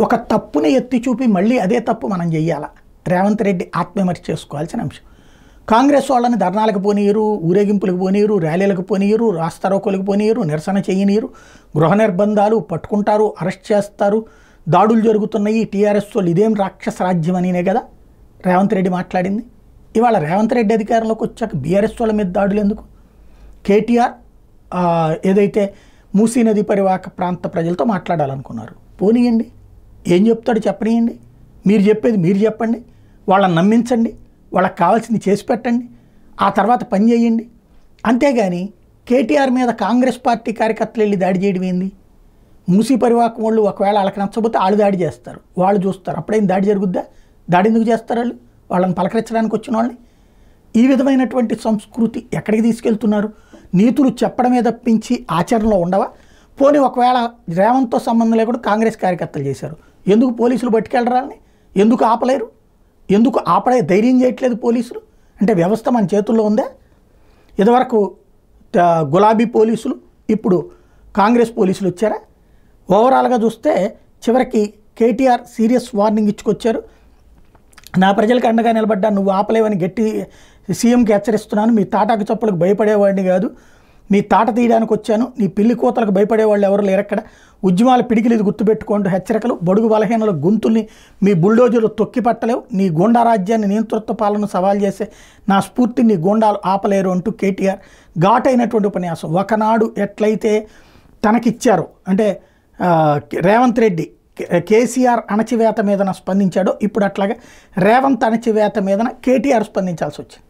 ఒక తప్పుని ఎత్తి చూపి మళ్ళీ అదే తప్పు మనం చెయ్యాలా? రేవంత్ రెడ్డి ఆత్మవిమర్శ చేసుకోవాల్సిన అంశం. కాంగ్రెస్ వాళ్ళని ధర్నాలకు పోనీయరు, ఊరేగింపులకు పోనీయరు, ర్యాలీలకు పోనీయరు, రాస్తారోకోలకు పోనీయరు, నిరసన చేయనీయరు, గృహ నిర్బంధాలు, పట్టుకుంటారు, అరెస్ట్ చేస్తారు, దాడులు జరుగుతున్నాయి, టీఆర్ఎస్ వాళ్ళు ఇదేం రాక్షస రాజ్యం అనినే కదా రేవంత్ రెడ్డి మాట్లాడింది. ఇవాళ రేవంత్ రెడ్డి అధికారంలోకి వచ్చాక బీఆర్ఎస్ వాళ్ళ మీద దాడులు ఎందుకు? కేటీఆర్ ఏదైతే మూసీ నది పరివాహక ప్రాంత ప్రజలతో మాట్లాడాలనుకున్నారు, పోనీయండి, ఏం చెప్తాడు చెప్పనీయండి, మీరు చెప్పేది మీరు చెప్పండి, వాళ్ళని నమ్మించండి, వాళ్ళకి కావాల్సింది చేసి పెట్టండి, ఆ తర్వాత పని చేయండి. అంతేగాని కేటీఆర్ మీద కాంగ్రెస్ పార్టీ కార్యకర్తలు వెళ్ళి దాడి చేయడం ఏంది? మూసీ పరివాహకం వాళ్ళు ఒకవేళ వాళ్ళకి నచ్చకపోతే వాళ్ళు దాడి చేస్తారు, వాళ్ళు చూస్తారు, అప్పుడేం దాడి జరుగుద్దా? దాడి ఎందుకు చేస్తారు? వాళ్ళని పలకరించడానికి వచ్చిన వాళ్ళని. ఈ విధమైనటువంటి సంస్కృతి ఎక్కడికి తీసుకెళ్తున్నారు? నీతులు చెప్పడమే తప్పించి ఆచరణలో ఉండవా? పోనీ ఒకవేళ రేవంత్తో సంబంధం లేకుండా కాంగ్రెస్ కార్యకర్తలు చేశారు, ఎందుకు పోలీసులు పట్టుకెళ్ళరాలని? ఎందుకు ఆపలేరు? ఎందుకు ఆపడే ధైర్యం చేయట్లేదు పోలీసులు? అంటే వ్యవస్థ మన చేతుల్లో ఉందా? ఇదివరకు గులాబీ పోలీసులు, ఇప్పుడు కాంగ్రెస్ పోలీసులు వచ్చారా? ఓవరాల్గా చూస్తే చివరికి కేటీఆర్ సీరియస్ వార్నింగ్ ఇచ్చుకొచ్చారు. నా ప్రజలకు అండగా నిలబడ్డా, నువ్వు ఆపలేవని గట్టి సీఎంకి హెచ్చరిస్తున్నాను. మీ తాటాకు చప్పులకు భయపడేవాడిని కాదు, మీ తాట తీయడానికి వచ్చాను, నీ పిల్లి కోతలకు భయపడేవాళ్ళు ఎవరు లేరక్కడ. ఉద్యమాల పిడికిలు ఇది గుర్తుపెట్టుకోండి హెచ్చరికలు. బడుగు బలహీనల గొంతుల్ని మీ బుల్డోజర్లు తొక్కి పట్టలేవు. నీ గోండా రాజ్యాన్ని, నియంతృత్వ పాలన సవాల్ చేసే నా స్ఫూర్తిని నీ గోండాలు ఆపలేరు అంటూ కేటీఆర్ ఘాటైనటువంటి ఉపన్యాసం. ఒకనాడు ఎట్లయితే తనకిచ్చారో, అంటే రేవంత్ రెడ్డి కేసీఆర్ అణచివేత మీదన స్పందించాడో, ఇప్పుడు అట్లాగా రేవంత్ అణచివేత మీదన కేటీఆర్ స్పందించాల్సి వచ్చింది.